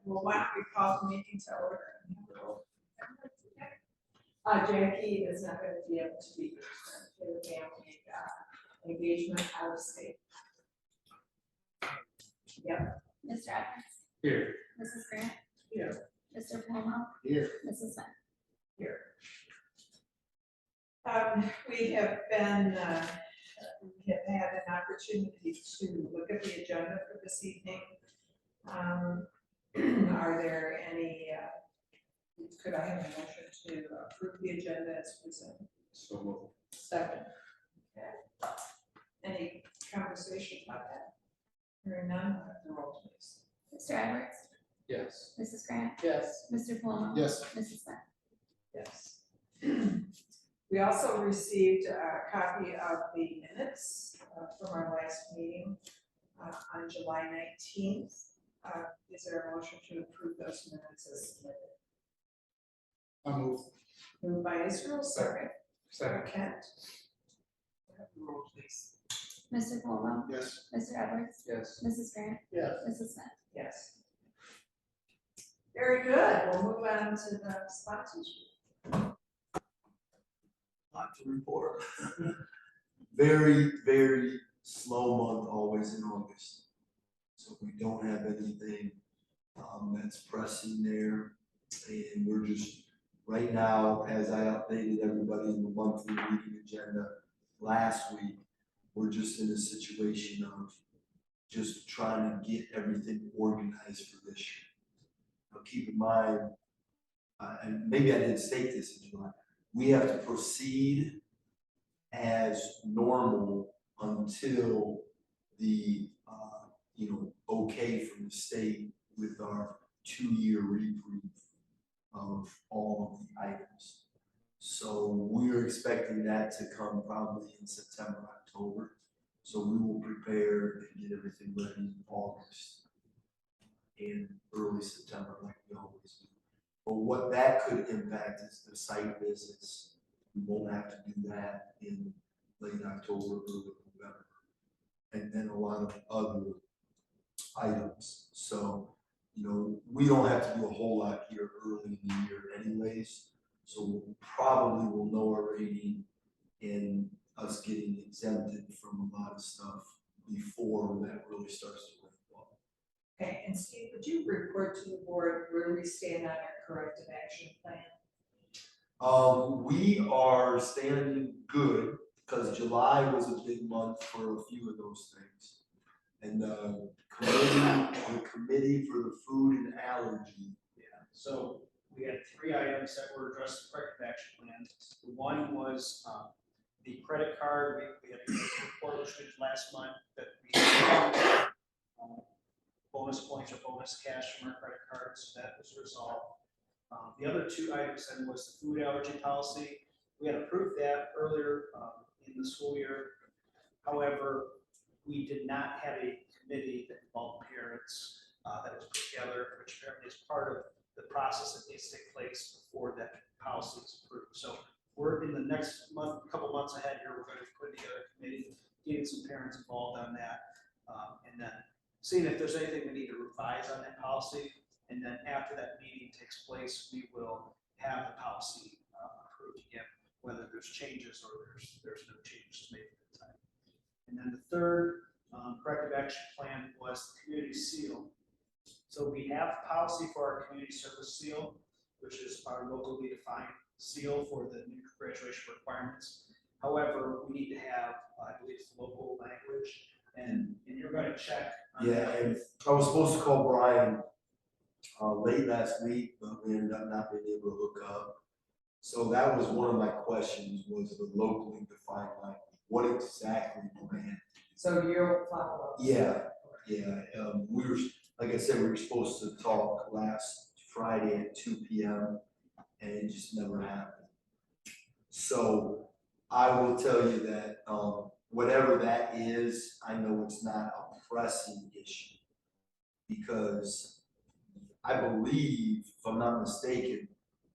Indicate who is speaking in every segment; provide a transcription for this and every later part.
Speaker 1: Well, why don't we call the meeting to order? Jackie is not going to be able to be here for the family engagement out of state. Yep.
Speaker 2: Mr. Evans?
Speaker 3: Here.
Speaker 2: Mrs. Grant?
Speaker 1: Here.
Speaker 2: Mr. Palumbo?
Speaker 3: Here.
Speaker 2: Mrs. Smith?
Speaker 1: Here. We have been, we have had an opportunity to look at the agenda for this evening. Are there any, could I have a motion to approve the agenda as presented?
Speaker 3: So moved.
Speaker 1: Second. Okay. Any conversation about that? Hearing none, the roll please.
Speaker 2: Mr. Edwards?
Speaker 3: Yes.
Speaker 2: Mrs. Grant?
Speaker 3: Yes.
Speaker 2: Mr. Palumbo?
Speaker 3: Yes.
Speaker 2: Mrs. Smith?
Speaker 1: Yes. We also received a copy of the minutes from our last meeting on July 19th. Is there a motion to approve those minutes as submitted?
Speaker 3: I move.
Speaker 1: Moved by Israel, second.
Speaker 3: Second.
Speaker 1: Kent. Roll please.
Speaker 2: Mr. Palumbo?
Speaker 3: Yes.
Speaker 2: Mr. Edwards?
Speaker 3: Yes.
Speaker 2: Mrs. Grant?
Speaker 3: Yes.
Speaker 2: Mrs. Smith?
Speaker 1: Yes. Very good. We'll move on to the sponsors.
Speaker 4: Lot to report. Very, very slow month always in August. So we don't have anything that's pressing there. And we're just, right now, as I updated everybody in the monthly meeting agenda last week, we're just in a situation of just trying to get everything organized for this year. Now keep in mind, and maybe I didn't state this in July, we have to proceed as normal until the, okay from the state with our 2-year reprieve of all of the items. So we're expecting that to come probably in September, October. So we will prepare and get everything ready in August and early September like we always do. But what that could impact is the site visits. We won't have to do that in late October, early November. And then a lot of other items. So, we don't have to do a whole lot here early in the year anyways. So we probably will know our rating and us getting exempted from a lot of stuff before that really starts to ramp up.
Speaker 1: Okay, and Steve, would you report to the board where we stand on our corrective action plan?
Speaker 4: We are standing good because July was a big month for a few of those things. And the committee for the food and allergy.
Speaker 5: Yeah, so we had 3 items that were addressed in the corrective action plan. One was the credit card. We had a report which we did last month that we bonus points or bonus cash from our credit cards. So that was resolved. The other 2 items then was the food allergy policy. We had approved that earlier in the school year. However, we did not have a committee that involved parents that was put together, which apparently is part of the process that needs to take place before that policy is approved. So we're in the next couple months ahead here, we're going to put together a committee, getting some parents involved on that, and then seeing if there's anything we need to revise on that policy. And then after that meeting takes place, we will have the policy approved again, whether there's changes or there's no changes made at the time. And then the third corrective action plan was the community seal. So we have policy for our community service seal, which is our locally defined seal for the new graduation requirements. However, we need to have, I believe, local language, and you're going to check on
Speaker 4: Yeah,
Speaker 5: that.
Speaker 4: and I was supposed to call Brian late last week, but we ended up not being able to hook up. So that was one of my questions, was the locally defined language. What exactly do I have?
Speaker 1: So you'll follow up.
Speaker 4: Yeah. We were, like I said, we were supposed to talk last Friday at 2 p.m. and it just never happened. So I will tell you that whatever that is, I know it's not a pressing issue because I believe, if I'm not mistaken,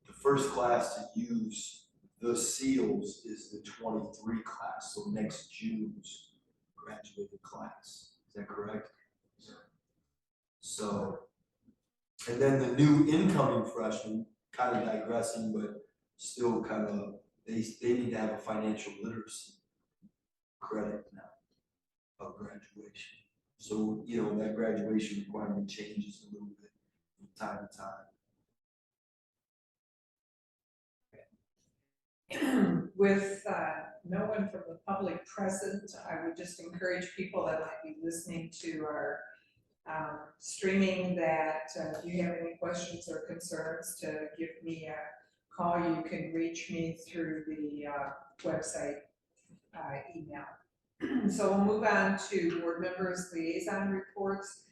Speaker 4: the first class to use the seals is the 23 class, so next June's graduated class. Is that correct? So, And then the new incoming freshmen, kind of digressing, but still kind of, they need to have a financial literacy credit now of graduation. So, you know, that graduation requirement changes a little bit from time to time.
Speaker 1: With no one from the public present, I would just encourage people that might be listening to our streaming that if you have any questions or concerns, to give me a call. You can reach me through the website email. So we'll move on to board members' liaison reports.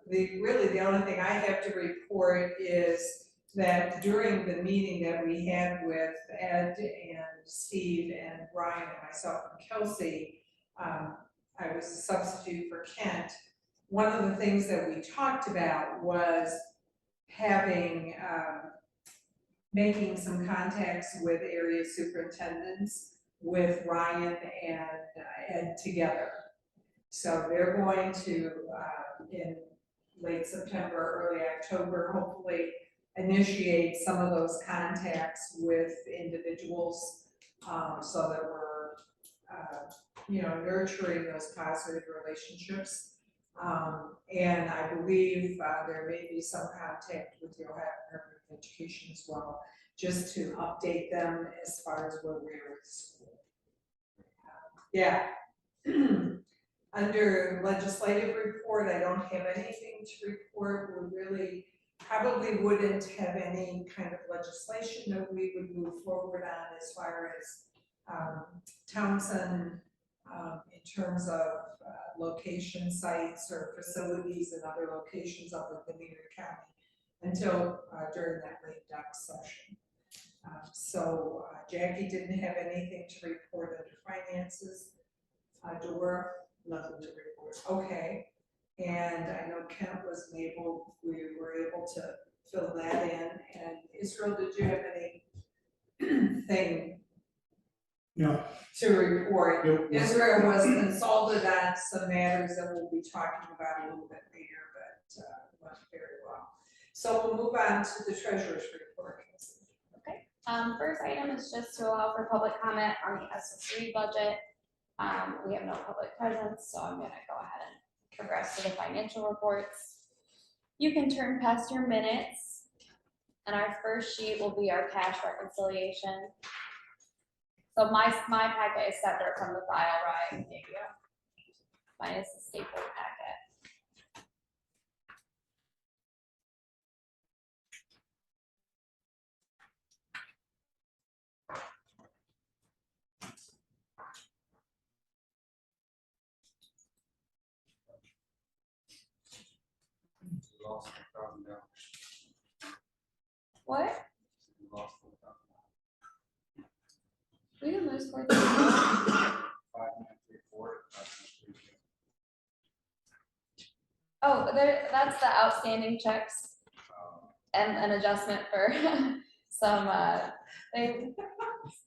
Speaker 1: The only thing I have to report is that during the meeting that we had with Ed and Steve and Brian and myself and Kelsey, I was a substitute for Kent. One of the things that we talked about was having, making some contacts with area superintendents with Ryan and Ed together. So they're going to, in late September, early October, hopefully initiate some of those contacts with individuals, so that we're, nurturing those positive relationships. And I believe there may be some contact with the Ohio Department of Education as well, just to update them as far as where we're at school. Yeah. Under legislative report, I don't have anything to report. We really probably wouldn't have any kind of legislation that we would move forward on as far as Townsend, in terms of location sites or facilities and other locations up in Veneta County until during that late doc session. So Jackie didn't have anything to report under finances. Dora, nothing to report. Okay. And I know Kent wasn't able, we were able to fill that in. And Israel, did you have anything to report?
Speaker 3: Nope.
Speaker 1: Israel was consulted on some matters that we'll be talking about a little bit later, but went very well. So we'll move on to the treasurer's report.
Speaker 2: First item is just to allow for public comment on the SS3 budget. We have no public presence, so I'm gonna go ahead and progress to the financial reports. You can turn past your minutes, and our first sheet will be our cash reconciliation. So my packet is separate from the file Ryan gave you. Mine is the stapled packet.
Speaker 3: Lost $1,000.
Speaker 2: What?
Speaker 3: Lost
Speaker 2: We didn't lose $4,000.
Speaker 3: 5,934.
Speaker 2: Oh, that's the outstanding checks and an adjustment for some,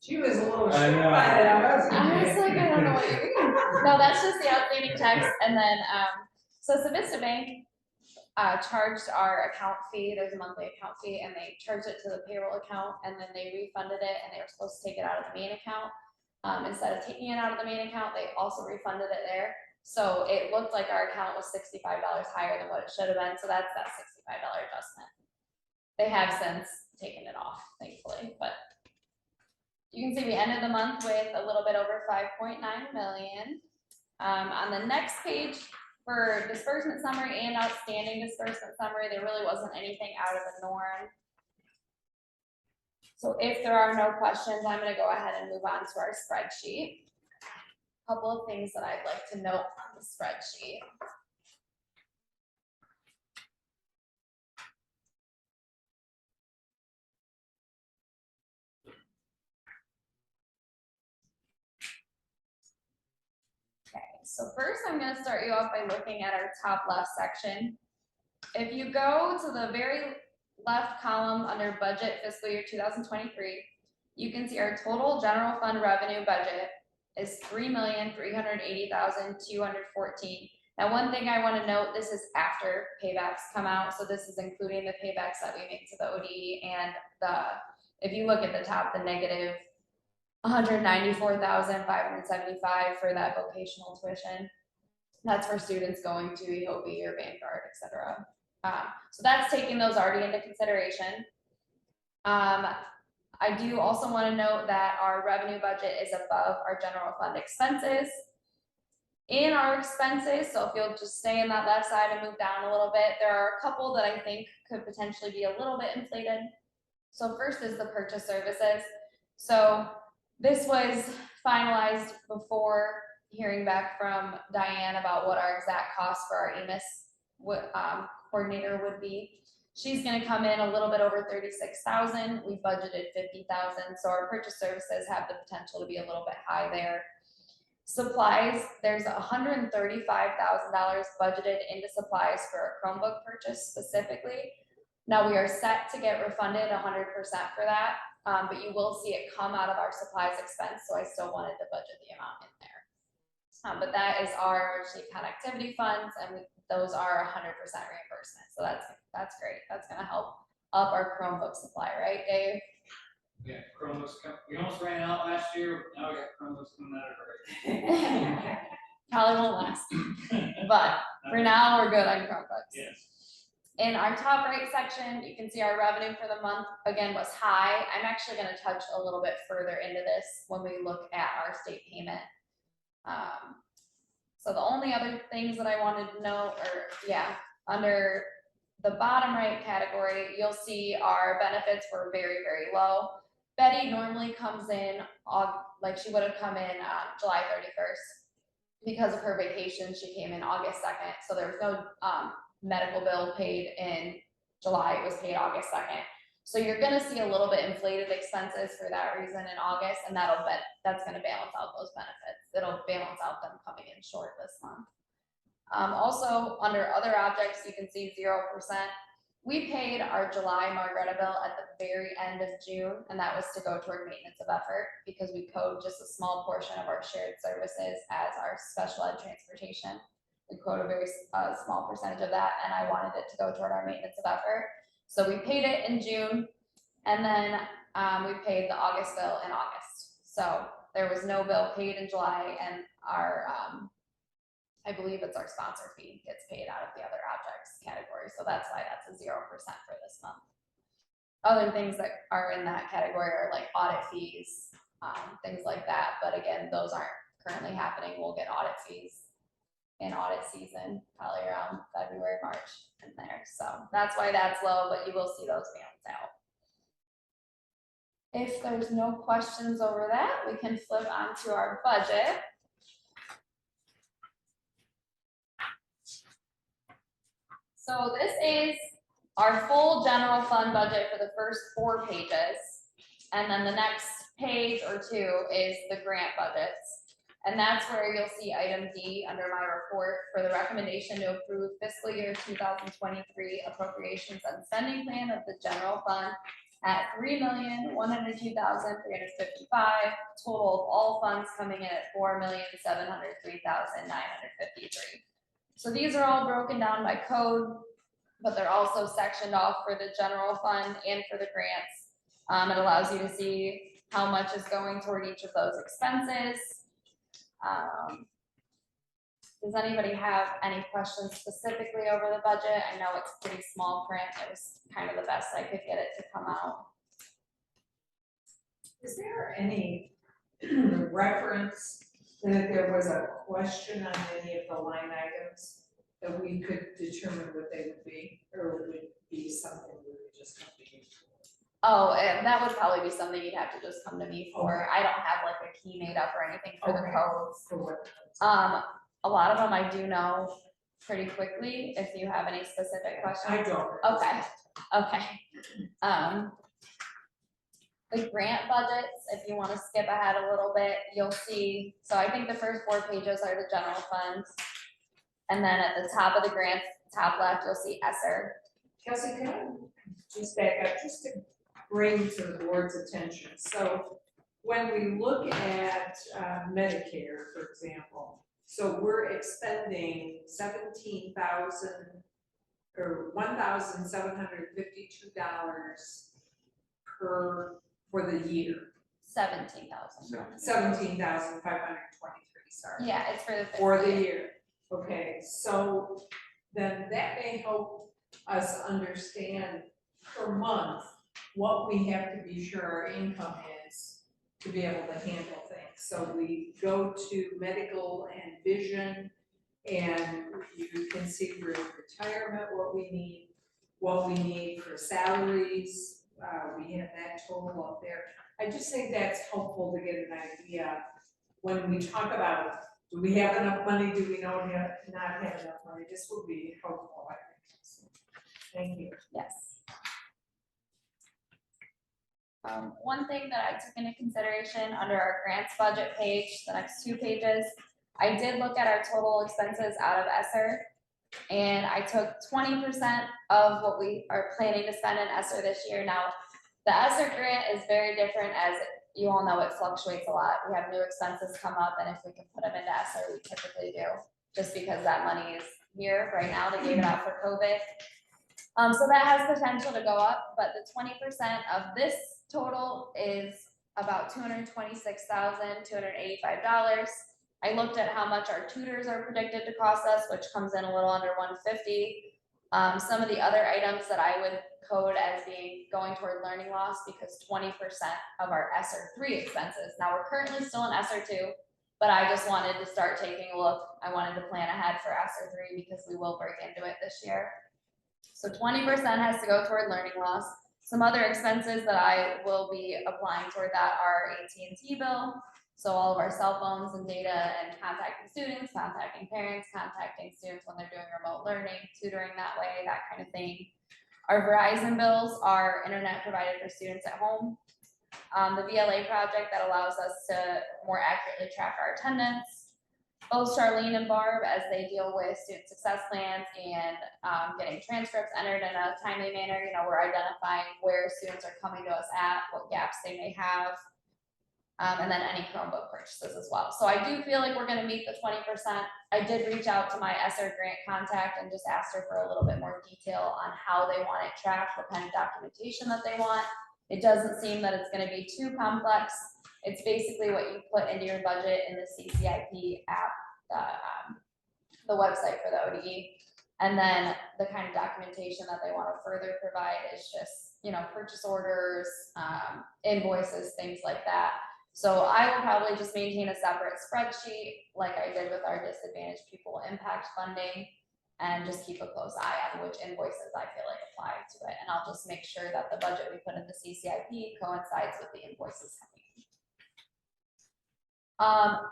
Speaker 1: She was a little
Speaker 3: I
Speaker 1: shocked
Speaker 3: know.
Speaker 1: by that, wasn't she?
Speaker 2: I was like, I don't know what you mean. No, that's just the outstanding checks, and then, so Savista Bank charged our account fee. There's a monthly account fee, and they charged it to the payroll account, and then they refunded it, and they were supposed to take it out of the main account. Instead of taking it out of the main account, they also refunded it there. So it looked like our account was $65 higher than what it should have been, so that's that $65 adjustment. They have since taken it off, thankfully, but you can see we ended the month with a little bit over 5.9 million. On the next page, for disbursement summary and outstanding disbursement summary, there really wasn't anything out of the norm. So if there are no questions, I'm going to go ahead and move on to our spreadsheet. A couple of things that I'd like to note on the spreadsheet. Okay, so first I'm going to start you off by looking at our top left section. If you go to the very left column under budget fiscal year 2023, you can see our total general fund revenue budget is $3,380,214. Now, one thing I want to note, this is after paybacks come out, so this is including the paybacks that we make to the OD and if you look at the top, the negative 194,575 for that vocational tuition. That's for students going to EHOBE or Vanguard, et cetera. So that's taking those already into consideration. I do also want to note that our revenue budget is above our general fund expenses. In our expenses, so if you'll just stay in that left side and move down a little bit, there are a couple that I think could potentially be a little bit inflated. So first is the purchase services. So this was finalized before hearing back from Diane about what our exact cost for our EMIS coordinator would be. She's gonna come in a little bit over 36,000. We budgeted 50,000. So our purchase services have the potential to be a little bit high there. Supplies, there's $135,000 budgeted into supplies for a Chromebook purchase specifically. Now we are set to get refunded 100% for that, but you will see it come out of our supplies expense, so I still wanted to budget the amount in there. But that is our emergency connectivity funds, and those are 100% reimbursement, so that's great. That's gonna help up our Chromebook supply, right, Dave?
Speaker 3: Yeah, Chromebooks, we almost ran out last year, now we got Chromebooks coming out of it.
Speaker 2: Probably won't last, but for now, we're good on Chromebooks.
Speaker 3: Yes.
Speaker 2: In our top right section, you can see our revenue for the month, again, was high. I'm actually gonna touch a little bit further into this when we look at our state payment. So the only other things that I wanted to know under the bottom right category, you'll see our benefits were very, very low. Betty normally comes in, like she would have come in July 31st. Because of her vacation, she came in August 2nd, so there was no medical bill paid in July, it was paid August 2nd. So you're gonna see a little bit inflated expenses for that reason in August, and that's gonna balance out those benefits. It'll balance out them coming in short this month. Also, under other objects, you can see 0%. We paid our July Margaretta bill at the very end of June, and that was to go toward maintenance of effort because we code just a small portion of our shared services as our special ed transportation. We quote a very small percentage of that, and I wanted it to go toward our maintenance of effort. So we paid it in June, and then we paid the August bill in August. So there was no bill paid in July, and our, I believe it's our sponsor fee gets paid out of the other objects category. So that's why that's a 0% for this month. Other things that are in that category are like audit fees, things like that. But again, those aren't currently happening. We'll get audit fees in audit season, probably around February, March in there. So that's why that's low, but you will see those balance out. If there's no questions over that, we can flip onto our budget. So this is our full general fund budget for the first 4 pages. And then the next page or 2 is the grant budgets. And that's where you'll see item D under my report for the recommendation to approve fiscal year 2023 appropriations and spending plan of the general fund at $3,102,355, total of all funds coming in at $4,703,953. So these are all broken down by code, but they're also sectioned off for the general fund and for the grants. It allows you to see how much is going toward each of those expenses. Does anybody have any questions specifically over the budget? I know it's pretty small print. It was kind of the best I could get it to come out.
Speaker 1: Is there any reference that there was a question on any of the line items that we could determine what they would be, or would it be something we would just come to you for?
Speaker 2: Oh, and that would probably be something you'd have to just come to me for. I don't have like a key made up or anything for the
Speaker 1: Okay.
Speaker 2: codes.
Speaker 1: For what?
Speaker 2: A lot of them I do know pretty quickly. If you have any specific questions.
Speaker 1: I don't.
Speaker 2: Okay. The grant budgets, if you want to skip ahead a little bit, you'll see, so I think the first 4 pages are the general funds. And then at the top of the grants, top left, you'll see ESSER.
Speaker 1: Kelsey, can I just back up, just to bring to the board's attention? So when we look at Medicare, for example, So we're expending $1,752 for the year.
Speaker 2: 17,000.
Speaker 1: 17,523, sorry.
Speaker 2: Yeah, it's for the
Speaker 1: For the
Speaker 2: fiscal year.
Speaker 1: year. Okay, so then that may help us understand per month what we have to be sure our income is to be able to handle things. So we go to medical and vision, and you can see for retirement what we need for salaries. We have that total up there. I just think that's helpful to get an idea when we talk about, do we have enough money, do we not have enough money? This will be helpful, I think. So, thank you.
Speaker 2: Yes. One thing that I took into consideration under our grants budget page, the next 2 pages, I did look at our total expenses out of ESSER, and I took 20% of what we are planning to spend in ESSER this year. Now, the ESSER grant is very different, as you all know, it fluctuates a lot. We have new expenses come up, and if we can put them into ESSER, we typically do, just because that money is here right now. They gave it out for COVID. So that has potential to go up, but the 20% of this total is about $226,285. I looked at how much our tutors are predicted to cost us, which comes in a little under $150. Some of the other items that I would code as being going toward learning loss, because 20% of our ESSER 3 expenses. Now, we're currently still in ESSER 2, but I just wanted to start taking a look. I wanted to plan ahead for ESSER 3 because we will break into it this year. So 20% has to go toward learning loss. Some other expenses that I will be applying toward that are AT&T bill. So all of our cell phones and data and contacting students, contacting parents, contacting students when they're doing remote learning, tutoring that way, that kind of thing. Our Verizon bills are internet provided for students at home. The VLA project that allows us to more accurately track our attendance. Both Charlene and Barb, as they deal with student success plans and getting transcripts entered in a timely manner, we're identifying where students are coming to us at, what gaps they may have, and then any Chromebook purchases as well. So I do feel like we're gonna meet the 20%. I did reach out to my ESSER grant contact and just asked her for a little bit more detail on how they want it tracked, what kind of documentation that they want. It doesn't seem that it's gonna be too complex. It's basically what you put into your budget in the CCIP app, the website for the ODE. And then the kind of documentation that they want to further provide is just, purchase orders, invoices, things like that. So I will probably just maintain a separate spreadsheet like I did with our disadvantaged pupil impact funding, and just keep a close eye on which invoices I feel like apply to it. And I'll just make sure that the budget we put in the CCIP coincides with the invoices coming in.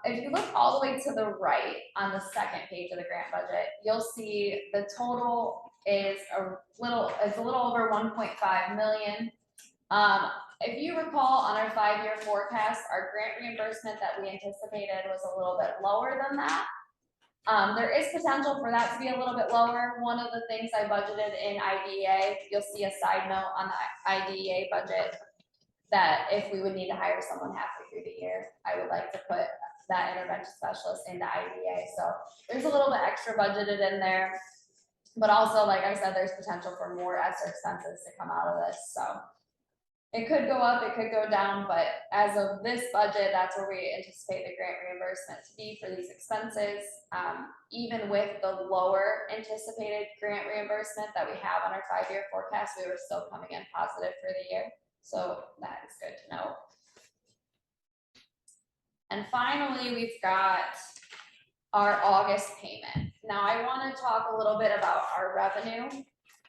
Speaker 2: If you look all the way to the right on the second page of the grant budget, you'll see the total is a little over 1.5 million. If you recall, on our 5-year forecast, our grant reimbursement that we anticipated was a little bit lower than that. There is potential for that to be a little bit lower. One of the things I budgeted in IDEA, you'll see a side note on the IDEA budget, that if we would need to hire someone halfway through the year, I would like to put that intervention specialist into IDEA. So there's a little bit extra budgeted in there, but also, like I said, there's potential for more ESSER expenses to come out of this. So it could go up, it could go down, but as of this budget, that's where we anticipate the grant reimbursement to be for these expenses. Even with the lower anticipated grant reimbursement that we have on our 5-year forecast, we were still coming in positive for the year. So that is good to know. And finally, we've got our August payment. Now I want to talk a little bit about our revenue,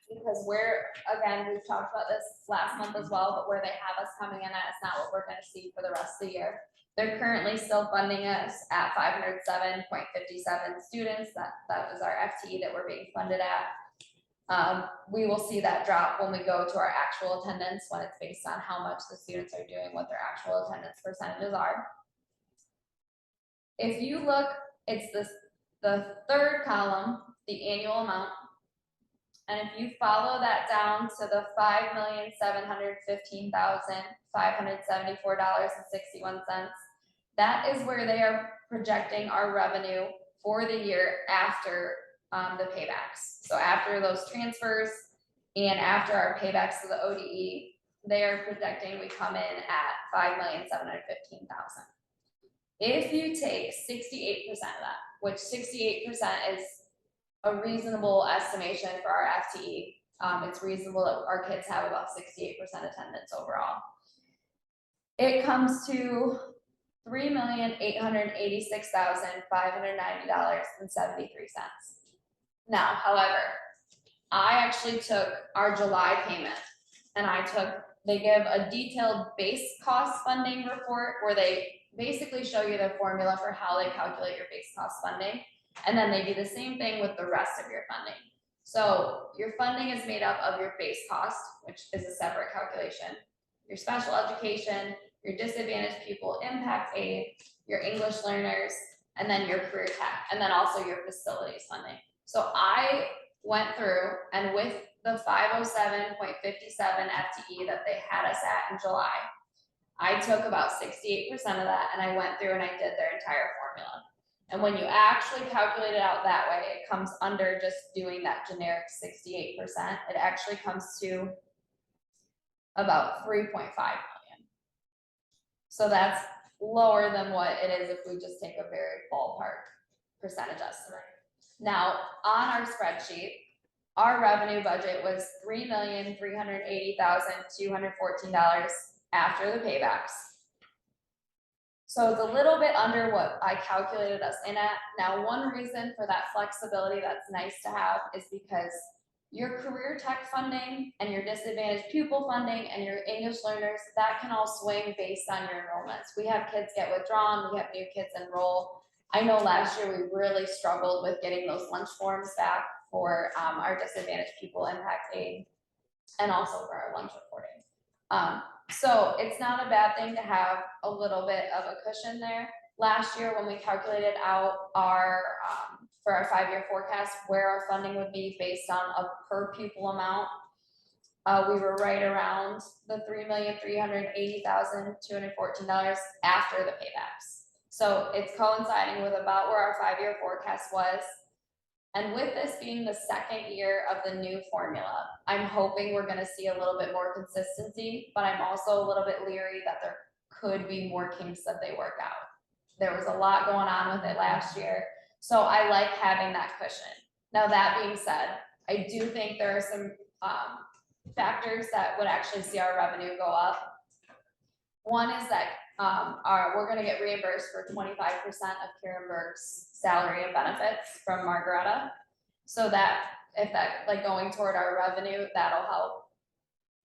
Speaker 2: because we've talked about this last month as well, but where they have us coming in at is not what we're going to see for the rest of the year. They're currently still funding us at 507.57 students. That was our FTE that we're being funded at. We will see that drop when we go to our actual attendance, when it's based on how much the students are doing, what their actual attendance percentages are. If you look, it's the third column, the annual amount. And if you follow that down to the $5,715,574.61, that is where they are projecting our revenue for the year after the paybacks. So after those transfers and after our paybacks to the ODE, they are projecting we come in at $5,715,000. If you take 68% of that, which 68% is a reasonable estimation for our FTE, it's reasonable that our kids have about 68% attendance overall. It comes to $3,886,590.73. Now, however, I actually took our July payment and they give a detailed base cost funding report where they basically show you the formula for how they calculate your base cost funding. And then they do the same thing with the rest of your funding. So your funding is made up of your base cost, which is a separate calculation, your special education, your disadvantaged pupil impact aid, your English learners, and then your career tech, and then also your facilities funding. So I went through and with the 507.57 FTE that they had us at in July, I took about 68% of that and I went through and I did their entire formula. And when you actually calculate it out that way, it comes under just doing that generic 68%. It actually comes to about 3.5 million. So that's lower than what it is if we just take a very ballpark percentage estimate. Now, on our spreadsheet, our revenue budget was $3,380,214 after the paybacks. So it's a little bit under what I calculated us in at. Now, one reason for that flexibility that's nice to have is because your career tech funding and your disadvantaged pupil funding and your English learners, that can all swing based on your enrollments. We have kids get withdrawn, we have new kids enroll. I know last year we really struggled with getting those lunch forms back for our disadvantaged pupil impact aid and also for our lunch reporting. So it's not a bad thing to have a little bit of a cushion there. Last year, when we calculated out our, for our 5-year forecast, where our funding would be based on a per pupil amount, we were right around the $3,380,214 after the paybacks. So it's coinciding with about where our 5-year forecast was. And with this being the second year of the new formula, I'm hoping we're going to see a little bit more consistency, but I'm also a little bit leery that there could be more kinks that they work out. There was a lot going on with it last year, so I like having that cushion. Now, that being said, I do think there are some factors that would actually see our revenue go up. One is that we're going to get reimbursed for 25% of Karen Burke's salary and benefits from Margaretta. So that if that like going toward our revenue, that'll help.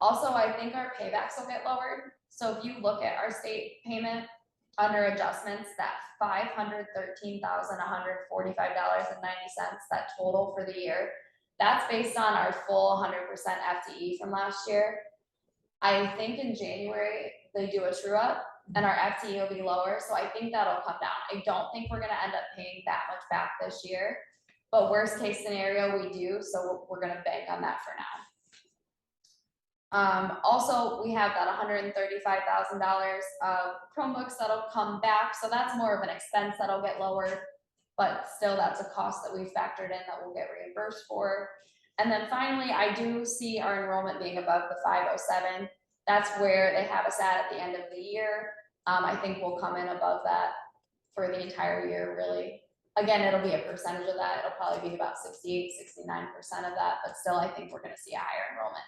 Speaker 2: Also, I think our paybacks will get lowered. So if you look at our state payment under adjustments, that $513,145.90, that total for the year, that's based on our full 100% FTE from last year. I think in January they do a true up and our FTE will be lower. So I think that'll come down. I don't think we're going to end up paying that much back this year, but worst case scenario we do. So we're going to bank on that for now. Also, we have that $135,000 of Chromebooks that'll come back. So that's more of an expense that'll get lowered, but still that's a cost that we factored in that we'll get reimbursed for. And then finally, I do see our enrollment being above the 507. That's where they have us at the end of the year. I think we'll come in above that for the entire year, really. Again, it'll be a percentage of that. It'll probably be about 68, 69% of that, but still I think we're gonna see a higher enrollment.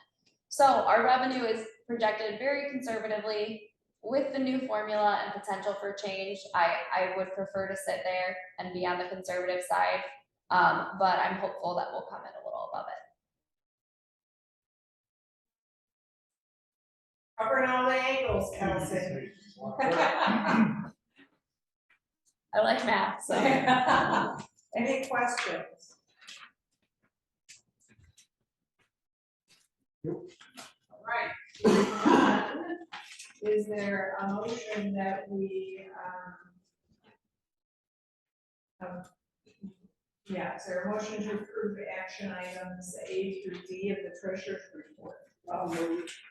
Speaker 2: So our revenue is projected very conservatively. With the new formula and potential for change, I would prefer to sit there and be on the conservative side, but I'm hopeful that we'll come in a little above it.
Speaker 1: Covering all the angles, Kelsey.
Speaker 2: I like math, so.
Speaker 1: Any questions?
Speaker 4: Nope.
Speaker 1: All right. Is there a motion that we, is there a motion to approve the action items A through D of the treasurer's report?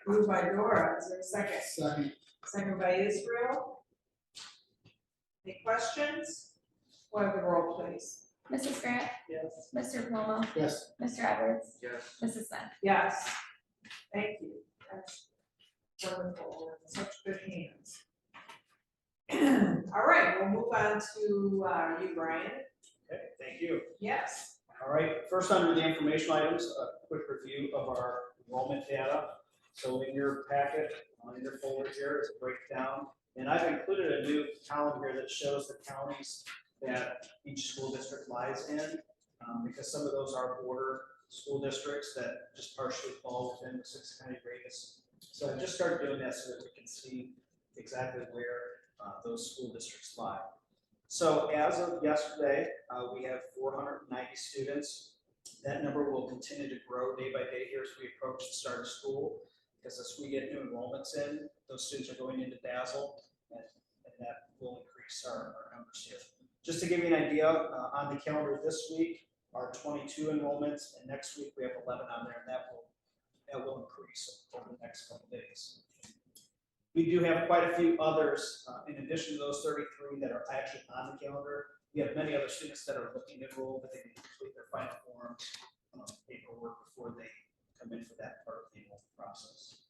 Speaker 1: Moved by Dora, is there a second?
Speaker 4: Second.
Speaker 1: Second by Israel. Any questions? Will I have the roll, please?
Speaker 2: Mrs. Grant,
Speaker 5: Yes.
Speaker 2: Mr. Palumbo,
Speaker 5: Yes.
Speaker 2: Mr. Edwards,
Speaker 3: Yes.
Speaker 2: Mrs. Smith.
Speaker 1: Yes. Thank you. That's wonderful. We're in such good hands. All right, we'll move on to you, Brian.
Speaker 5: Okay, thank you.
Speaker 1: Yes.
Speaker 5: All right, first under the informational items, a quick review of our enrollment data. So in your packet, in your folder here is a breakdown, and I've included a new column here that shows the counties that each school district lies in, because some of those are border school districts that just partially fall within the 6-county radius. So I just started doing that so that we can see exactly where those school districts lie. So as of yesterday, we have 490 students. That number will continue to grow day by day here as we approach the start of school, because as we get new enrollments in, those students are going into Dazzle, and that will increase our numbers here. Just to give you an idea, on the calendar this week are 22 enrollments, and next week we have 11 on there, and that will increase over the next couple days. We do have quite a few others, in addition to those 33 that are actually on the calendar. We have many other students that are looking to enroll, but they need to complete their final forms, paperwork before they come in for that part of the enrollment process.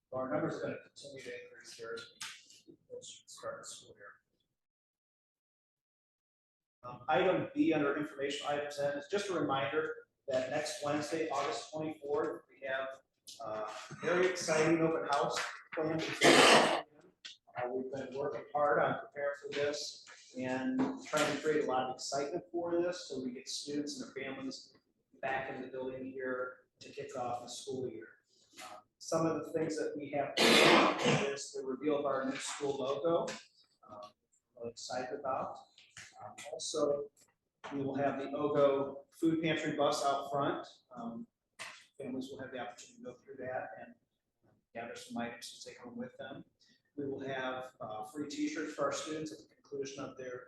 Speaker 5: So our numbers are going to continue to increase here as we start the school year. Item B under information items then is just a reminder that next Wednesday, August 24th, we have very exciting open house planned. We've been working hard on preparing for this and trying to create a lot of excitement for this, so we get students and their families back in the building here to kick off the school year. Some of the things that we have is the reveal of our new school logo. I'm excited about. Also, we will have the OGO food pantry bus out front. Families will have the opportunity to go through that and gather some items to take home with them. We will have free t-shirts for our students at the conclusion of their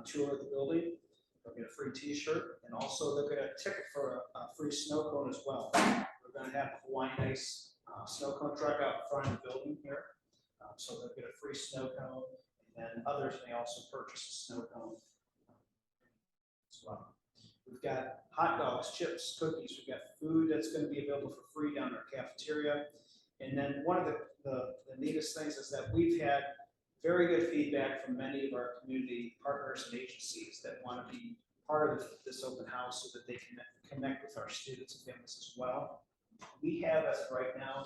Speaker 5: tour of the building. They'll get a free t-shirt, and also they'll get a ticket for a free snow cone as well. We're going to have a Hawaiian Ice snow cone truck out front of the building here. So they'll get a free snow cone, and then others may also purchase a snow cone as well. We've got hot dogs, chips, cookies. We've got food that's going to be available for free down in our cafeteria. And then one of the neatest things is that we've had very good feedback from many of our community partners and agencies that want to be part of this open house so that they can connect with our students and families as well. We have, as of right now,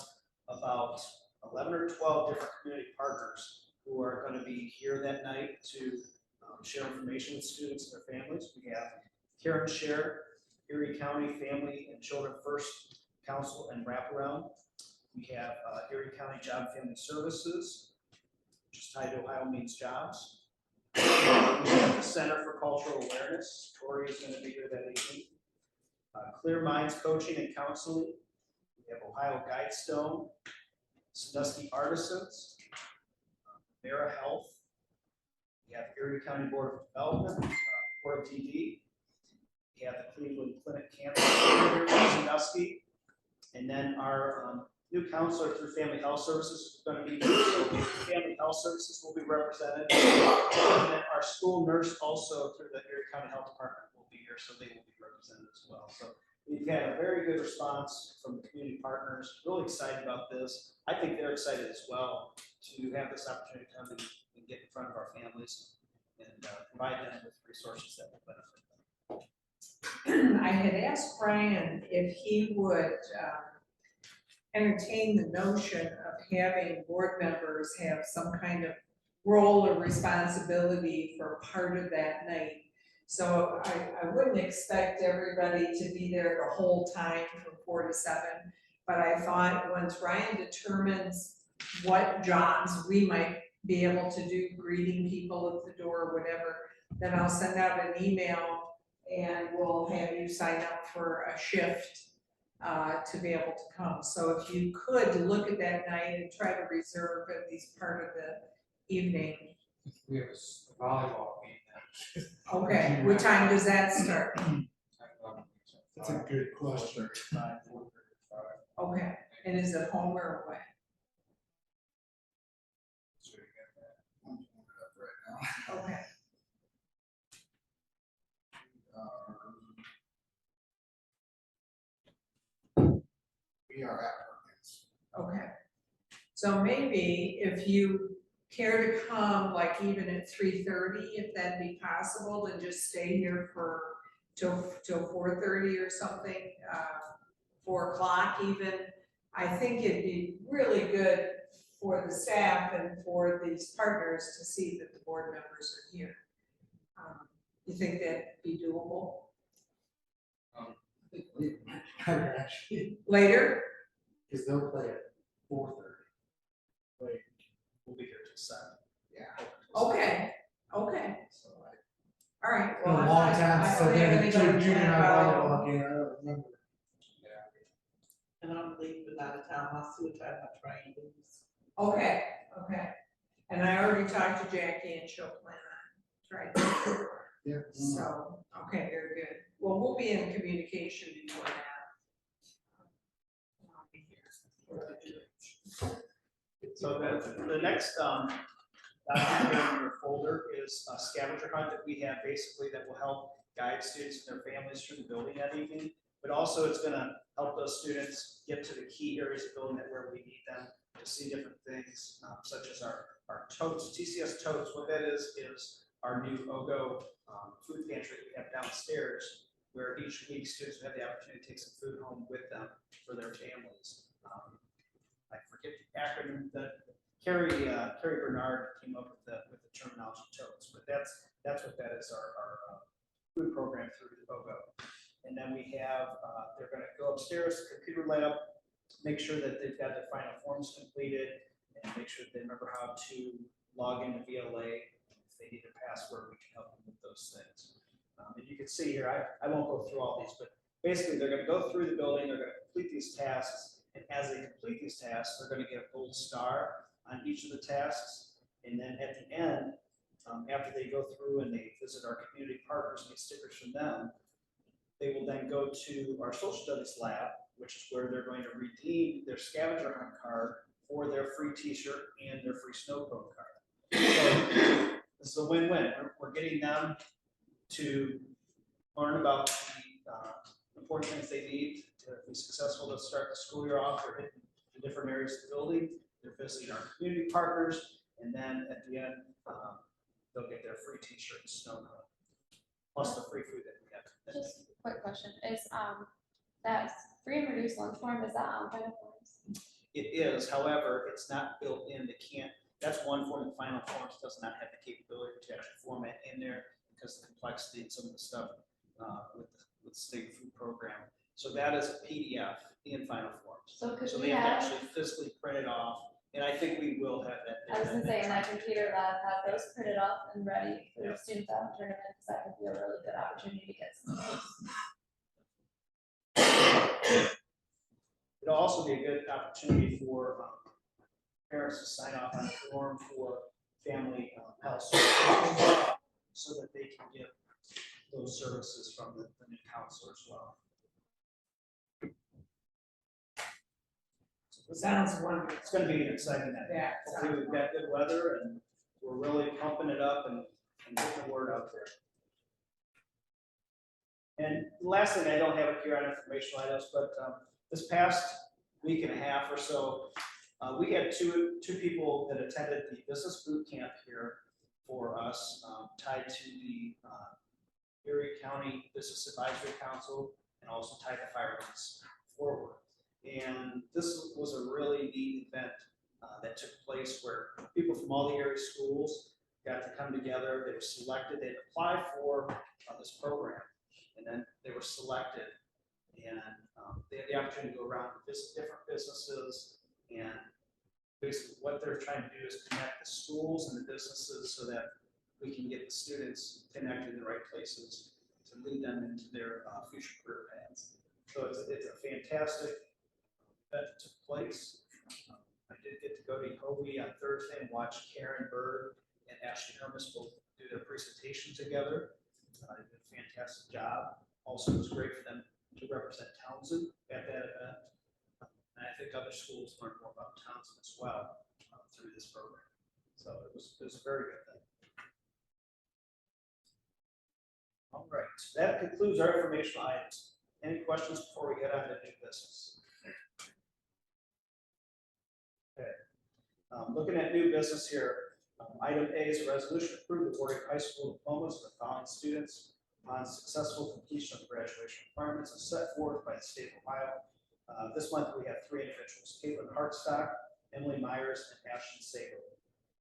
Speaker 5: about 11 or 12 different community partners who are going to be here that night to share information with students and their families. We have Care and Share, Erie County Family and Children First Council and Wraparound. We have Erie County Job and Family Services, which is tied to Ohio Means Jobs. We have the Center for Cultural Awareness. Tori is going to be here that evening. Clear Minds Coaching and Counseling. We have Ohio Guidestone, Sandusky Artisans, Mara Health. We have Erie County Board of Development, Board of DD. We have the Cleveland Clinic Campus here in Sandusky. And then our new counselor through Family Health Services is going to be here. So Family Health Services will be represented. And then our school nurse also through the Erie County Health Department will be here, so they will be represented as well. So we've had a very good response from the community partners. Really excited about this. I think they're excited as well to have this opportunity to come and get in front of our families and provide them with resources that will benefit them.
Speaker 1: I had asked Brian if he would entertain the notion of having board members have some kind of role or responsibility for part of that night. So I wouldn't expect everybody to be there the whole time from 4 to 7, but I thought once Ryan determines what jobs we might be able to do, greeting people at the door or whatever, then I'll send out an email and we'll have you sign up for a shift to be able to come. So if you could look at that night and try to reserve at least part of the evening.
Speaker 3: We have a volleyball game now.
Speaker 1: Okay, what time does that start?
Speaker 6: That's a good question.
Speaker 1: Okay, and is it home or away? Okay,
Speaker 6: we are at Perkins.
Speaker 1: Okay. So maybe if you care to come, like even at 3:30, if that'd be possible, then just stay here for till 4:30 or something, 4 o'clock even. I think it'd be really good for the staff and for these partners to see that the board members are here. You think that'd be doable?
Speaker 6: I think we better actually,
Speaker 1: Later?
Speaker 6: because they'll play at 4:30.
Speaker 5: We'll be here till 7.
Speaker 6: Yeah.
Speaker 1: Okay, okay,
Speaker 6: So
Speaker 1: all right.
Speaker 6: it's been
Speaker 1: Well,
Speaker 6: a long
Speaker 1: I
Speaker 6: time since
Speaker 1: don't
Speaker 6: I've
Speaker 1: have
Speaker 6: been
Speaker 1: anybody
Speaker 6: to junior
Speaker 1: plan
Speaker 6: high
Speaker 1: about it.
Speaker 6: volleyball game, I don't remember.
Speaker 7: And I'm leaving out of town, I'll see what time my train leaves.
Speaker 1: Okay, okay. And I already talked to Jackie and she'll plan on trying to.
Speaker 6: Yeah.
Speaker 1: So, okay, very good. Well, we'll be in communication before that. I'll be here.
Speaker 5: So the next, document in your folder is a scavenger hunt that we have basically that will help guide students and their families through the building that evening. But also it's gonna help those students get to the key areas of the building that where we need them to see different things, such as our totes, TCS totes. What that is our new OGO food pantry that we have downstairs, where each week students will have the opportunity to take some food home with them for their families. I forget the acronym that Carrie Bernard came up with the terminology totes, but that's what that is, our food program through the OGO. And then we have, they're gonna go upstairs, computer lab, make sure that they've got their final forms completed, and make sure that they remember how to log into VLA. If they need a password, we can help them with those things. And you can see here, I won't go through all these, but basically they're gonna go through the building, they're gonna complete these tasks, and as they complete these tasks, they're gonna get a gold star on each of the tasks. And then at the end, after they go through and they visit our community partners and get stickers from them, they will then go to our social studies lab, which is where they're going to redeem their scavenger hunt card for their free t-shirt and their free snow cone card. So this is a win-win. We're getting them to learn about the important things they need to be successful to start the school year off. They're hitting the different areas of the building. They're visiting our community partners, and then at the end, they'll get their free t-shirt and snow cone, plus the free food that we have.
Speaker 2: Just a quick question, is, that free and reduced lunch form, is that on final forms?
Speaker 5: It is, however, it's not built in, that's one form, the final forms does not have the capability to actually format in there because of the complexity and some of the stuff with the state food program. So that is a PDF in final forms.
Speaker 2: So could
Speaker 5: So
Speaker 2: we
Speaker 5: they have to
Speaker 2: have,
Speaker 5: actually physically print it off, and I think we will have that.
Speaker 2: I was gonna say, in that computer lab, have those printed off and ready for the students out in tournament, because that could be a really good opportunity to get some of those.
Speaker 5: It'll also be a good opportunity for parents to sign off on a form for family health services, so that they can get those services from the new counselor as well. So
Speaker 1: Sounds wonderful.
Speaker 5: it's going to be an exciting night.
Speaker 1: Yeah.
Speaker 5: Hopefully we've got good weather and we're really pumping it up and getting the word out there. And the last thing, I don't have it here on informational items, but this past week and a half or so, we had two people that attended the business boot camp here for us, tied to the Erie County Business Advisory Council and also tied to Fireman's Forward. And this was a really neat event that took place where people from all the area schools got to come together. They were selected, they applied for this program, and then they were selected. And they had the opportunity to go around and visit different businesses. And basically what they're trying to do is connect the schools and the businesses so that we can get the students connected in the right places to lead them into their future career paths. So it's a fantastic event that took place. I did get to go to Hobie on Thursday and watch Karen Bird and Ashley Hermes both do their presentation together. They did a fantastic job. Also, it was great for them to represent Townsend at that event. And I think other schools learned more about Townsend as well through this program. So it was a very good thing. All right, that concludes our informational items. Any questions before we get on to new business? Looking at new business here, item A is a resolution to approve the awarding high school diplomas to the following students upon successful completion of the graduation requirements as set forth by the state of Ohio. This month, we have 3 individuals, Caitlin Hartstock, Emily Myers, and Ashton Sager.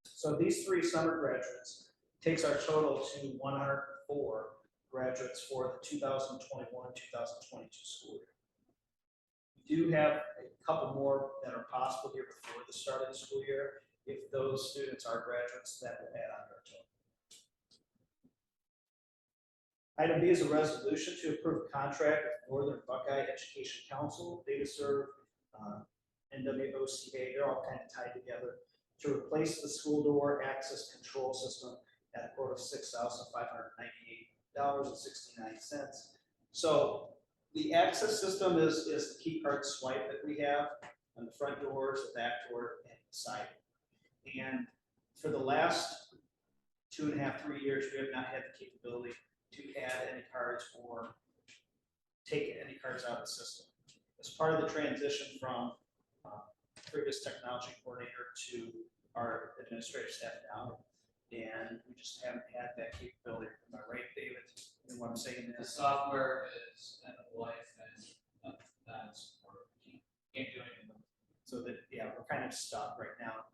Speaker 5: So these 3 summer graduates takes our total to 104 graduates for the 2021-2022 school year. We do have a couple more that are possible here before the start of the school year. If those students are graduates, that will add on to our total. Item B is a resolution to approve a contract with Northern Buckeye Education Council, DataServe, NWOCA, they're all kind of tied together, to replace the school door access control system at a quote of $6,598.69. So the access system is the key card swipe that we have on the front doors, the back door, and the side. And for the last 2.5, 3 years, we have not had the capability to add any cards or take any cards out of the system. As part of the transition from previous technology coordinator to our administrative staff now, and we just haven't had that capability. Am I right, David? And what I'm saying
Speaker 3: The
Speaker 5: is,
Speaker 3: software is end of life and that's, can't do anything.
Speaker 5: so that, yeah, we're kind of stuck right now.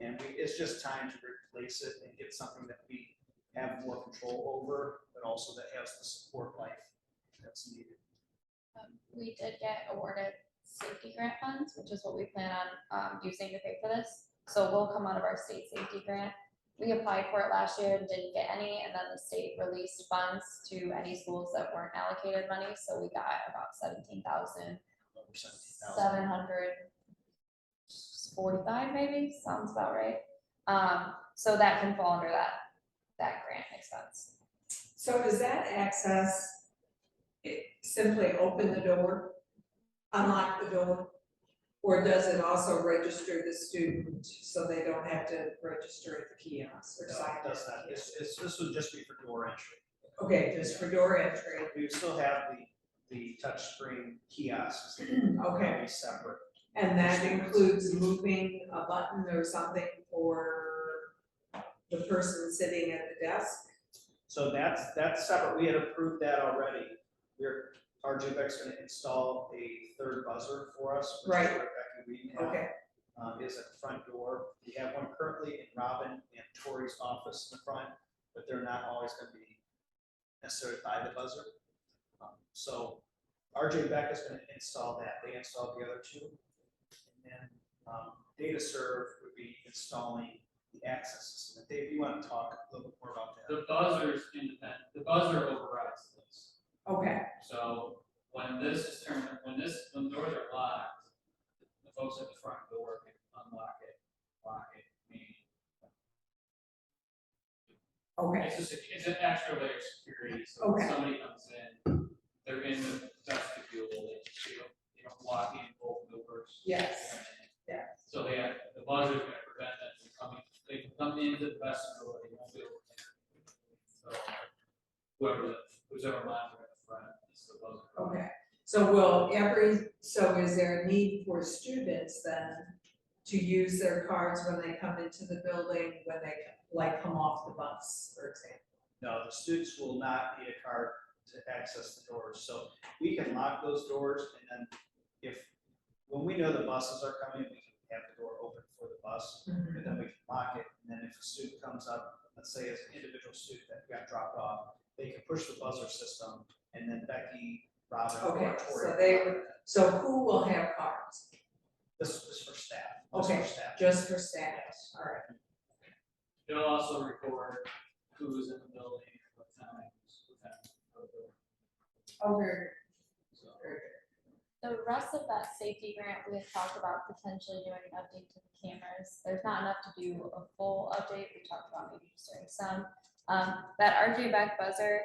Speaker 5: And it's just time to replace it and get something that we have more control over, but also that has the support life that's needed.
Speaker 2: We did get awarded safety grant funds, which is what we plan on using to pay for this. So we'll come out of our state safety grant. We applied for it last year and didn't get any, and then the state released funds to any schools that weren't allocated money. So we got about 17,745 maybe, sounds about right. So that can fall under that grant expense.
Speaker 1: So does that access simply open the door, unlock the door? Or does it also register the student so they don't have to register at the kiosk or
Speaker 5: No,
Speaker 1: sign
Speaker 5: it does not.
Speaker 1: in?
Speaker 5: This would just be for door entry.
Speaker 1: Okay, just for door entry.
Speaker 5: We would still have the touch screen kiosks.
Speaker 1: Okay.
Speaker 5: That'll be separate.
Speaker 1: And that includes moving a button or something for the person sitting at the desk?
Speaker 5: So that's separate. We had approved that already. RJBEC's going to install a 3rd buzzer for us, which
Speaker 1: Right.
Speaker 5: is what Becky Reed had,
Speaker 1: Okay,
Speaker 5: is at the front door. We have one currently in Robin and Tori's office in the front, but they're not always going to be necessarily by the buzzer. So RJBEC is going to install that. They installed the other 2. And then DataServe would be installing the access system. And Dave, you want to talk a little bit more about that?
Speaker 3: The buzzer is independent, the buzzer overrides this.
Speaker 1: okay,
Speaker 3: So when this is turned, when the doors are locked, the folks at the front door can unlock it, lock it,
Speaker 1: okay,
Speaker 3: it's an extra layer of security, so when
Speaker 1: Okay.
Speaker 3: somebody comes in, they're in the vestibule, they don't walk in both doors.
Speaker 1: yes, yeah.
Speaker 3: So the buzzer is gonna prevent them from coming, they can come into the vestibule, they won't be able to. So who's ever monitoring the front, is the buzzer.
Speaker 1: Okay, so is there a need for students then to use their cards when they come into the building, when they come off the bus, for example?
Speaker 5: No, the students will not need a card to access the doors. So we can lock those doors, and then when we know the buses are coming, we can have the door open for the bus, and then we can lock it. And then if a student comes up, let's say as an individual student that got dropped off, they can push the buzzer system, and then Becky, Robin,
Speaker 1: Okay,
Speaker 5: or
Speaker 1: so
Speaker 5: Tori.
Speaker 1: so who will have cards?
Speaker 5: This is for staff.
Speaker 1: Okay,
Speaker 5: For staff.
Speaker 1: just for staff, all right.
Speaker 3: It'll also record who's in the building, what time.
Speaker 1: Okay,
Speaker 3: So,
Speaker 2: The rest of that safety grant, we had talked about potentially doing an update to the cameras. There's not enough to do a full update. We talked about maybe just doing some. That RJBEC buzzer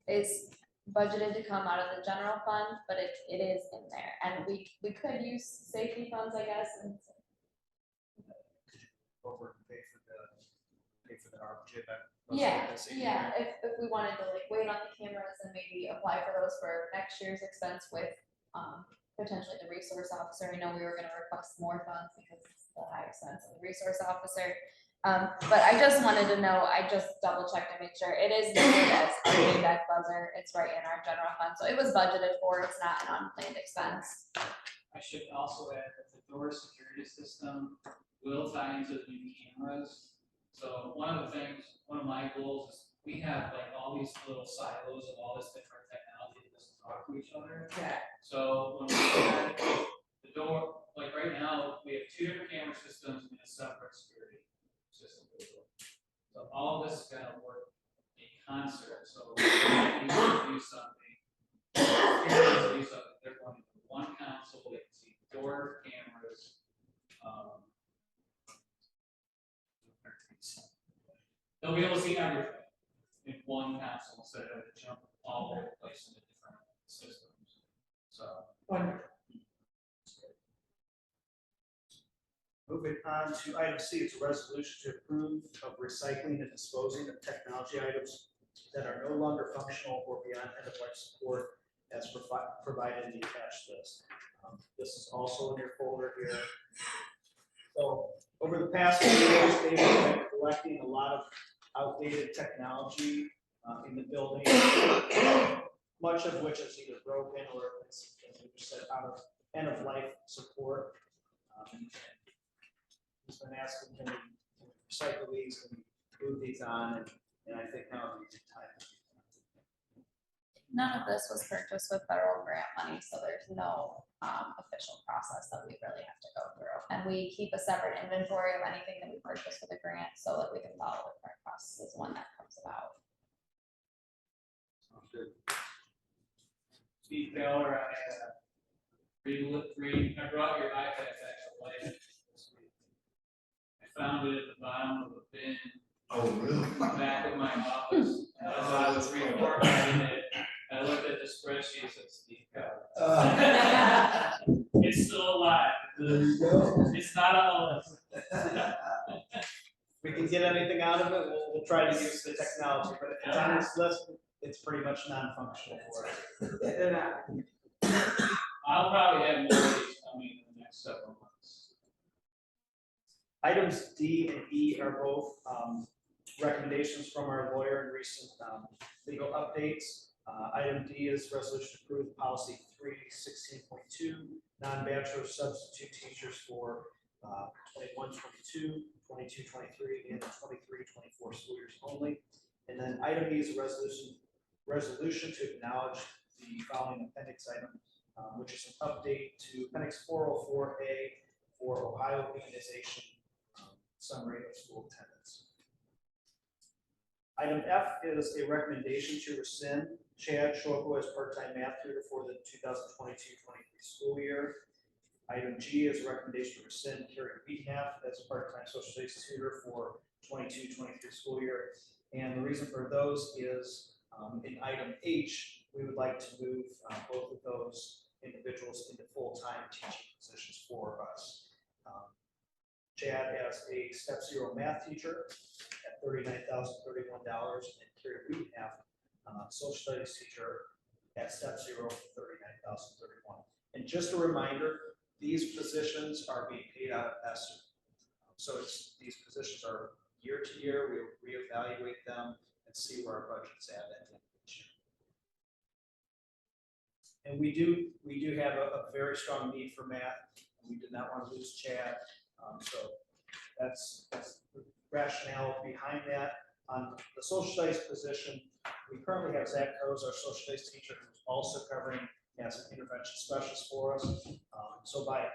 Speaker 2: is budgeted to come out of the general fund, but it is in there. And we could use safety funds, I guess, and
Speaker 5: Over and pay for the RJBEC.
Speaker 2: yeah, if we wanted to like wait on the cameras and maybe apply for those for next year's expense with potentially the resource officer. I know we were gonna request more funds because the high expense of the resource officer. But I just wanted to know, I just double checked to make sure it is listed as a deck buzzer. It's right in our general fund, so it was budgeted for. It's not an unplanned expense.
Speaker 3: I should also add that the door security system will tie into the new cameras. So one of my goals is we have like all these little silos of all this different technology that doesn't talk to each other.
Speaker 1: Yeah.
Speaker 3: So when we add the door, like right now, we have 2 different camera systems and a separate security system. So all of this is gonna work in concert. So if you do something, they're going to one console, they can see door cameras. They'll be able to see everything in one console instead of having to jump all over the place into different systems. So.
Speaker 1: Wonderful.
Speaker 5: Moving on to item C, it's a resolution to approve of recycling and disposing of technology items that are no longer functional or beyond end-of-life support as provided in the attached list. This is also in your folder here. So over the past few years, they've been collecting a lot of outdated technology in the building, much of which is either broken or it's, as we just said, out of end-of-life support. He's been asking, can we recycle these, can we move these on, and I think now is the time.
Speaker 2: None of this was purchased with federal grant money, so there's no official process that we really have to go through. And we keep a separate inventory of anything that we purchase with a grant so that we can follow the correct processes when that comes about.
Speaker 5: Sounds good.
Speaker 3: Steve Baylor, I brought your iPad back to life this week. I found it at the bottom of a bin.
Speaker 4: Oh, really?
Speaker 3: In the back of my office. As I was reformatting it, I looked at the spreadsheet and said, Steve Baylor. It's still alive.
Speaker 4: There you go.
Speaker 3: It's not on the list.
Speaker 5: If we can get anything out of it, we'll try to use the technology, but if it's on this list, it's pretty much non-functional for us.
Speaker 3: I'll probably have more of these coming in the next several months.
Speaker 5: Items D and E are both recommendations from our lawyer in recent legal updates. Item D is resolution to approve policy 316.2, non-bachelor substitute teachers for 21-22, 22-23, and 23-24 school years only. And then item E is a resolution to acknowledge the following appendix item, which is an update to appendix 404A for Ohio unionization summary of school attendance. Item F is a recommendation to rescind Chad Shoko as part-time math tutor for the 2022-23 school year. Item G is a recommendation to rescind Carrie Wheatnaff as a part-time social studies tutor for 22-23 school year. And the reason for those is in item H, we would like to move both of those individuals into full-time teaching positions for us. Chad as a step 0 math teacher at $39,031, and Carrie Wheatnaff, social studies teacher at step 0 for $39,031. And just a reminder, these positions are being paid out of ESSER. So these positions are year to year, we reevaluate them and see where our budget's at the end of each year. And we do have a very strong need for math, and we did not want to lose Chad. So that's the rationale behind that. On the social studies position, we currently have Zach Rose, our social studies teacher, who's also covering as an intervention specialist for us. So by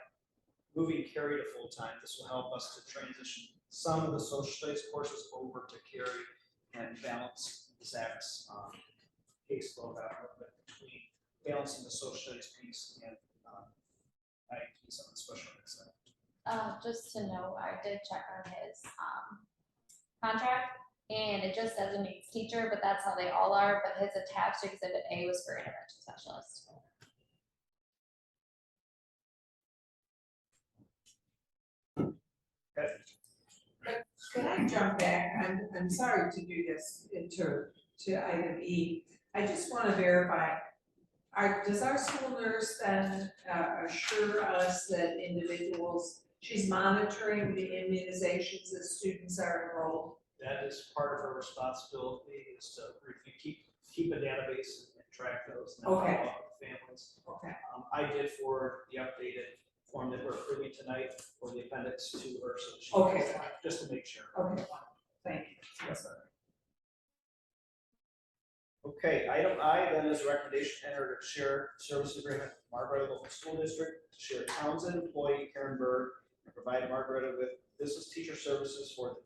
Speaker 5: moving Carrie to full-time, this will help us to transition some of the social studies courses over to Carrie and balance Zach's caseload out a little bit between balancing the social studies piece and IEPs on the special ed side.
Speaker 2: Just to know, I did check on his contract, and it just says it means teacher, but that's how they all are. But his attached exhibit A was for intervention specialist.
Speaker 1: Can I jump back? I'm sorry to do this to item E. I just want to verify, does our school nurse then assure us that individuals she's monitoring the immunizations as students are enrolled.
Speaker 5: That is part of her responsibility, is to keep a database and track those and then follow
Speaker 1: Okay.
Speaker 5: up with families.
Speaker 1: Okay,
Speaker 5: I did forward the updated form that we're approving tonight for the appendix to her, so she.
Speaker 1: Okay.
Speaker 5: Just to make sure.
Speaker 1: okay, fine. Thank you. Yes, sir.
Speaker 5: Okay, item I then is a recommendation to enter a shared service agreement with Margaret Local School District to share Townsend employee Karen Bird and provide Margaret with business teacher services for the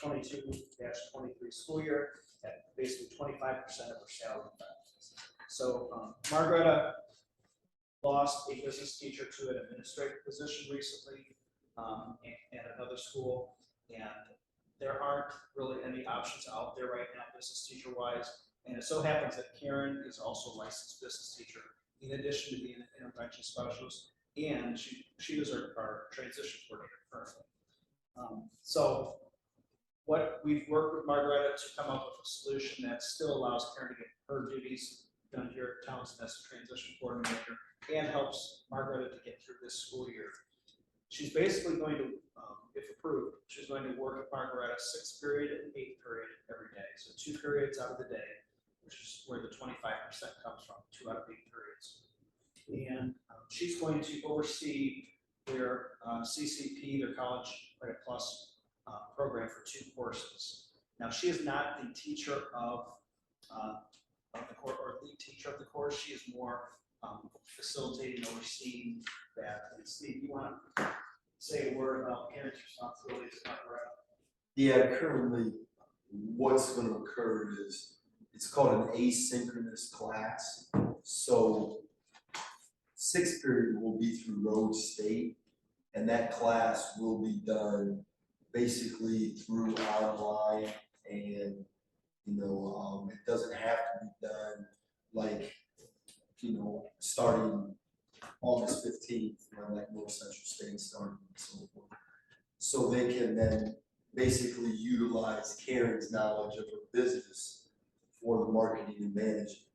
Speaker 5: 22-23 school year at basically 25% of her salary. So Margaret lost a business teacher to an administrative position recently at another school, and there aren't really any options out there right now, business teacher wise. And it so happens that Karen is also a licensed business teacher, in addition to being an intervention specialist, and she is our transition coordinator currently. So what we've worked with Margaret to come up with a solution that still allows Karen to get her duties done here at Townsend as a transition coordinator and helps Margaret to get through this school year. She's basically going to, if approved, she's going to work at Margaret 6th period and 8th period every day. So 2 periods out of the day, which is where the 25% comes from, 2 out of 8 periods. And she's going to oversee their CCP, their College Credit Plus program for 2 courses. Now, she is not the teacher of the course or the teacher of the course. She is more facilitating, overseeing that. And Steve, you want to say a word about parents' responsibilities?
Speaker 4: Yeah, currently, what's gonna occur is, it's called an asynchronous class. So 6th period will be through Road State, and that class will be done basically through online, and, it doesn't have to be done like, starting August 15th, like North Central State started and so forth. So they can then basically utilize Karen's knowledge of her business for the marketing and management.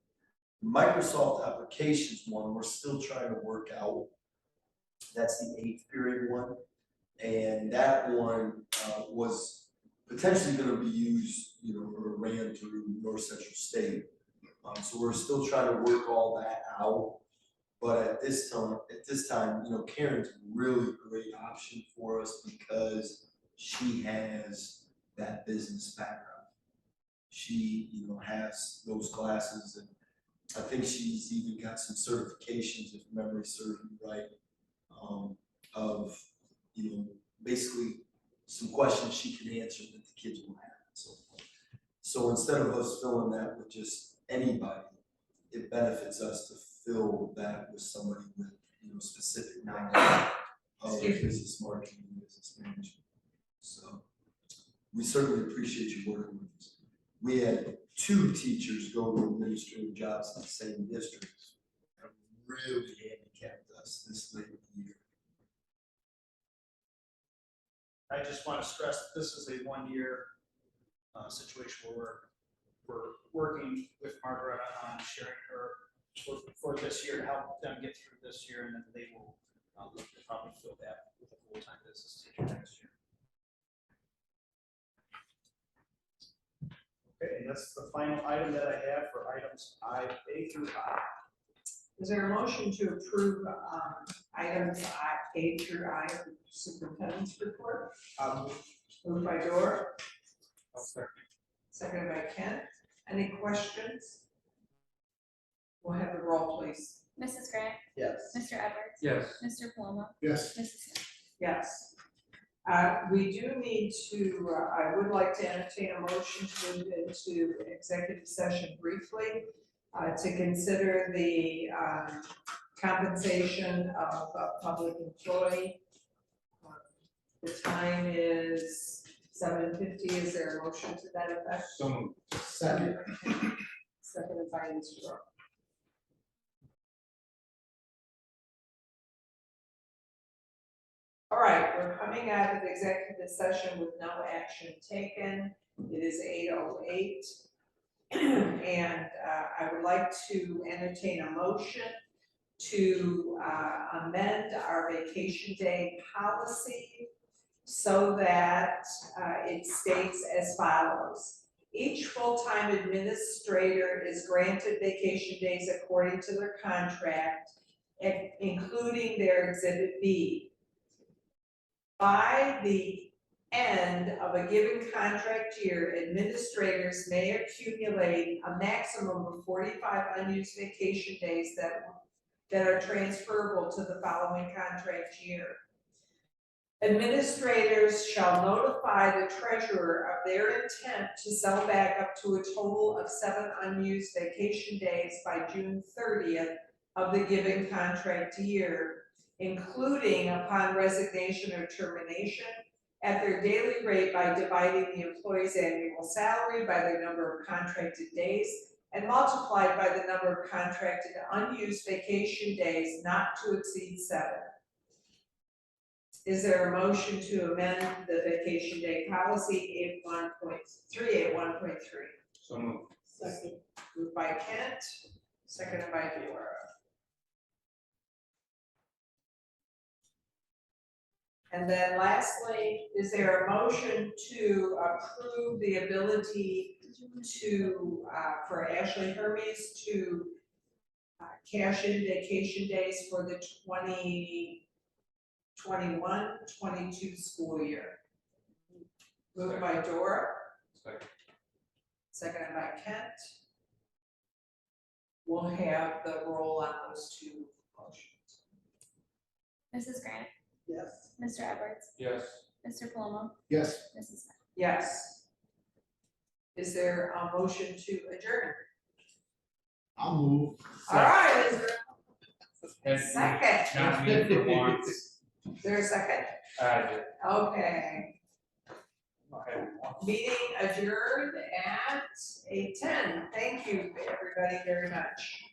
Speaker 4: Microsoft applications one, we're still trying to work out. That's the 8th period one. And that one was potentially going to be used, or ran through North Central State. So we're still trying to work all that out. But at this time, Karen's a really great option for us because she has that business background. She, has those classes, and I think she's even got some certifications, if memory serves me right, of, basically some questions she can answer that the kids will have and so forth. So instead of us filling that with just anybody, it benefits us to fill that with somebody with, specific knowledge of business marketing and business management. So we certainly appreciate you working with us. We had 2 teachers go to administrative jobs in the same district, and really handicapped us this late in the year.
Speaker 5: I just want to stress that this is a 1-year situation where we're working with Margaret on sharing her for this year to help them get through this year, and then they will look to probably fill that with a full-time business teacher next year. Okay, and that's the final item that I have for items A through I.
Speaker 1: Is there a motion to approve items A through I of the superintendent's report? Moved by Dora, seconded by Ken. Any questions? We'll have the roll, please.
Speaker 2: Mrs. Grant,
Speaker 6: Yes.
Speaker 2: Mr. Edwards,
Speaker 3: Yes.
Speaker 2: Mr. Paloma,
Speaker 6: Yes.
Speaker 2: Mrs. Smith.
Speaker 1: Yes. We do need to, I would like to entertain a motion to move into executive session briefly to consider the compensation of a public employee. The time is 7:50. Is there a motion to that effect?
Speaker 3: So moved.
Speaker 6: Second.
Speaker 1: Seconded by Mr. Rowe. All right, we're coming out of executive session with no action taken. It is 8:08. And I would like to entertain a motion to amend our vacation day policy so that it states as follows. Each full-time administrator is granted vacation days according to their contract, including their Exhibit B. By the end of a given contract year, administrators may accumulate a maximum of 45 unused vacation days that are transferable to the following contract year. Administrators shall notify the treasurer of their intent to sell back up to a total of 7 unused vacation days by June 30th of the given contract year, including upon resignation or termination, at their daily rate by dividing the employee's annual salary by their number of contracted days and multiplied by the number of contracted unused vacation days not to exceed 7. Is there a motion to amend the vacation day policy 381.3?
Speaker 3: So moved.
Speaker 7: Second.
Speaker 1: Moved by Kent, seconded by Dora. And then lastly, is there a motion to approve the ability to, for Ashley Hermes to cash in vacation days for the 2021-22 school year? Moved by Dora.
Speaker 3: Second.
Speaker 1: Seconded by Kent. We'll have the roll on those two motions.
Speaker 2: Mrs. Grant,
Speaker 7: Yes.
Speaker 2: Mr. Edwards,
Speaker 3: Yes.
Speaker 2: Mr. Palumbo,
Speaker 6: Yes.
Speaker 2: Mrs. Smith.
Speaker 1: Yes. Is there a motion to adjourn?
Speaker 6: I'll move.
Speaker 1: All right, is there a
Speaker 3: It's
Speaker 1: second?
Speaker 3: not me for once.
Speaker 1: Is there a second? Okay,
Speaker 3: Okay.
Speaker 1: meeting adjourned at 8:10. Thank you, everybody, very much.